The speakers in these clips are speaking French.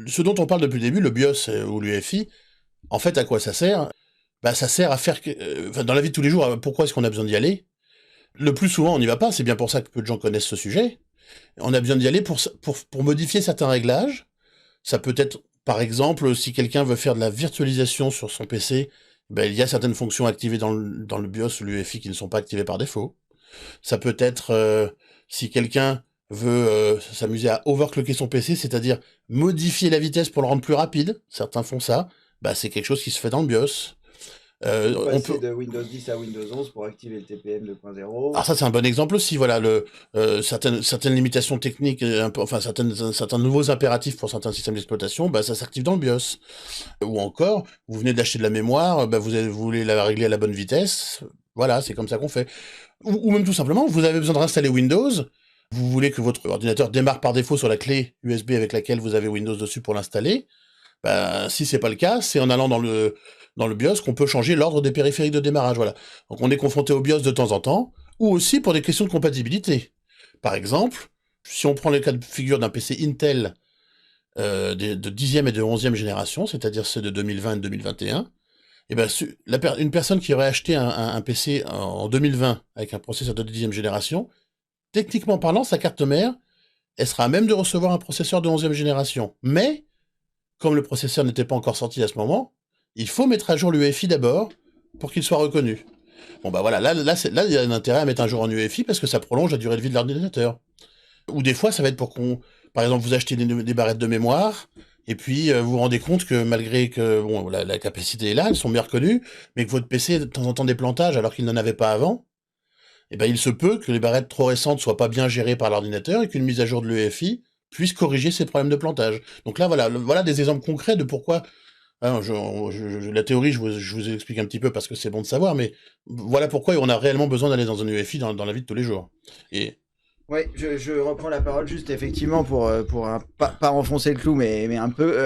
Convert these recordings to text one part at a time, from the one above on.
Ce dont on parle depuis le début, le BIOS ou l'UEFI, en fait, à quoi ça sert? Bah, ça sert à faire... enfin, dans la vie de tous les jours, pourquoi est-ce qu'on a besoin d'y aller? Le plus souvent, on n'y va pas, c'est bien pour ça que peu de gens connaissent ce sujet. On a besoin d'y aller pour modifier certains réglages. Ça peut être, par exemple, si quelqu'un veut faire de la virtualisation sur son PC, ben, il y a certaines fonctions activées dans le BIOS ou l'UEFI qui ne sont pas activées par défaut. Ça peut être, si quelqu'un veut s'amuser à overclocker son PC, c'est-à-dire modifier la vitesse pour le rendre plus rapide, certains font ça, bah, c'est quelque chose qui se fait dans le BIOS. Ou On peut... passer de Windows 10 à Windows 11 pour activer le TPM Alors 2.0. ça c'est un bon exemple aussi, voilà, certaines limitations techniques, enfin certains nouveaux impératifs pour certains systèmes d'exploitation, bah, ça s'active dans le BIOS. Ou encore, vous venez d'acheter de la mémoire, bah, vous voulez la régler à la bonne vitesse, voilà, c'est comme ça qu'on fait. Ou même tout simplement, vous avez besoin de réinstaller Windows, vous voulez que votre ordinateur démarre par défaut sur la clé USB avec laquelle vous avez Windows dessus pour l'installer, bah, si c'est pas le cas, c'est en allant dans le BIOS qu'on peut changer l'ordre des périphériques de démarrage, voilà. Donc on est confronté au BIOS de temps en temps, ou aussi pour des questions de compatibilité. Par exemple, si on prend le cas de figure d'un PC Intel de 10e et de 11e génération, c'est-à-dire ceux de 2020 et de 2021, et ben, une personne qui aurait acheté un PC en 2020 avec un processeur de 10e génération, techniquement parlant, sa carte mère, elle sera à même de recevoir un processeur de 11e génération. Mais, comme le processeur n'était pas encore sorti à ce moment, il faut mettre à jour l'UEFI d'abord pour qu'il soit reconnu. Bon bah voilà, là il y a un intérêt à mettre un jour en UEFI parce que ça prolonge la durée de vie de l'ordinateur. Ou des fois, ça va être pour qu'on... Par exemple, vous achetez des barrettes de mémoire, et puis vous vous rendez compte que malgré que bon, la capacité est là, elles sont bien reconnues, mais que votre PC, de temps en temps, des plantages alors qu'il n'en avait pas avant, eh ben, il se peut que les barrettes trop récentes soient pas bien gérées par l'ordinateur et qu'une mise à jour de l'UEFI puisse corriger ces problèmes de plantage. Donc là, voilà, voilà des exemples concrets de pourquoi... hein, la théorie, je vous explique un petit peu parce que c'est bon de savoir, mais voilà pourquoi on a réellement besoin d'aller dans un UEFI dans la vie de tous les jours. Et Oui, je reprends la parole juste effectivement pour pas enfoncer le clou, mais un peu.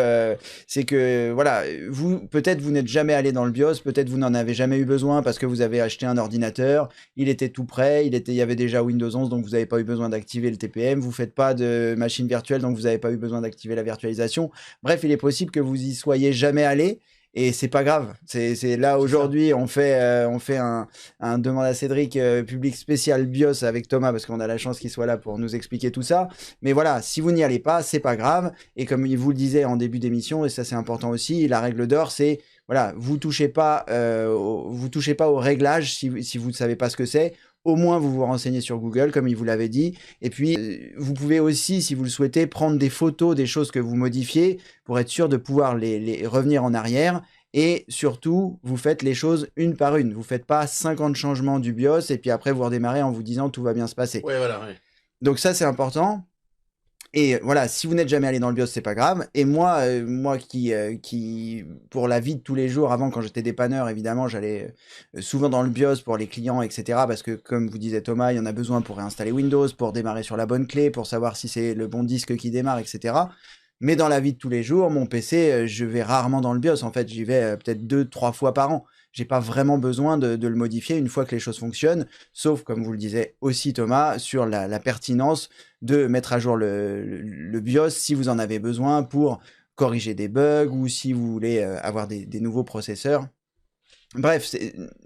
C'est que voilà, vous peut-être vous n'êtes jamais allé dans le BIOS, peut-être vous n'en avez jamais eu besoin parce que vous avez acheté un ordinateur, il était tout prêt, il y avait déjà Windows 11, donc vous n'avez pas eu besoin d'activer le TPM, vous faites pas de machine virtuelle, donc vous n'avez pas eu besoin d'activer la virtualisation. Bref, il est possible que vous y soyez jamais allé. Et c'est pas grave. C'est là c'est ça. aujourd'hui, on fait un demande à Cédric public spécial BIOS avec Thomas parce qu'on a la chance qu'il soit là pour nous expliquer tout ça. Mais voilà, si vous n'y allez pas, c'est pas grave. Et comme il vous le disait en début d'émission, et ça c'est important aussi, la règle d'or c'est voilà, vous touchez pas au réglage si vous ne savez pas ce que c'est. Au moins, vous vous renseignez sur Google, comme il vous l'avait dit. Et puis, vous pouvez aussi, si vous le souhaitez, prendre des photos des choses que vous modifiez pour être sûr de pouvoir les revenir en arrière. Et surtout, vous faites les choses une par une. Vous ne faites pas 50 changements du BIOS et puis après vous redémarrez en vous disant tout va bien se passer. Ouais, voilà, ouais. Donc ça, c'est important. Et voilà, si vous n'êtes jamais allé dans le BIOS, c'est pas grave. Et moi, qui, pour la vie de tous les jours, avant, quand j'étais dépanneur, évidemment, j'allais souvent dans le BIOS pour les clients, etc. Parce que, comme vous disait Thomas, il y en a besoin pour réinstaller Windows, pour démarrer sur la bonne clé, pour savoir si c'est le bon disque qui démarre, etc. Mais dans la vie de tous les jours, mon PC, je vais rarement dans le BIOS. En fait, j'y vais peut-être 2, 3 fois par an. J'ai pas vraiment besoin de le modifier une fois que les choses fonctionnent, sauf, comme vous le disiez aussi Thomas, sur la pertinence de mettre à jour le BIOS si vous en avez besoin pour corriger des bugs ou si vous voulez avoir des nouveaux processeurs. Bref,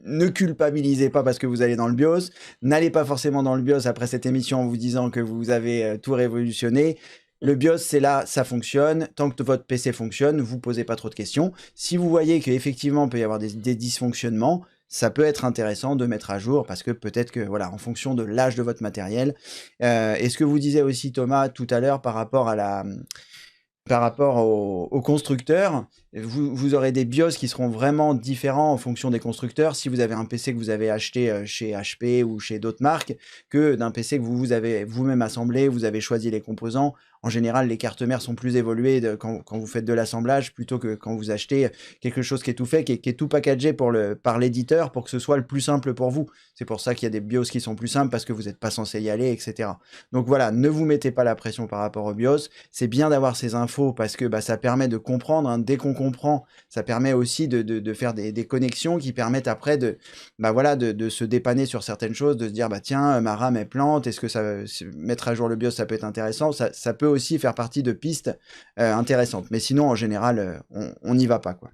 ne culpabilisez pas parce que vous allez dans le BIOS. N'allez pas forcément dans le BIOS après cette émission en vous disant que vous avez tout révolutionné. Le BIOS, c'est là, ça fonctionne. Tant que votre PC fonctionne, vous posez pas trop de questions. Si vous voyez qu'effectivement, il peut y avoir des dysfonctionnements, ça peut être intéressant de mettre à jour parce que peut-être que, voilà, en fonction de l'âge de votre matériel. Et ce que vous disiez aussi, Thomas, tout à l'heure par rapport aux constructeurs, vous aurez des BIOS qui seront vraiment différents en fonction des constructeurs. Si vous avez un PC que vous avez acheté chez HP ou chez d'autres marques, que d'un PC que vous avez vous-même assemblé, vous avez choisi les composants. En général, les cartes mères sont plus évoluées quand vous faites de l'assemblage plutôt que quand vous achetez quelque chose qui est tout fait, qui est tout packagé par l'éditeur pour que ce soit le plus simple pour vous. C'est pour ça qu'il y a des BIOS qui sont plus simples parce que vous n'êtes pas censé y aller, etc. Donc voilà, ne vous mettez pas la pression par rapport au BIOS. C'est bien d'avoir ces infos info parce que bah, ça permet de comprendre. Hein. Dès qu'on comprend, ça permet aussi de faire des connexions qui permettent après bah, voilà, de se dépanner sur certaines choses, de se dire bah, tiens, ma RAM est plante, est-ce que mettre à jour le BIOS, ça peut être intéressant. Ça peut aussi faire partie de pistes intéressantes. Mais sinon, en général, on n'y va pas, quoi.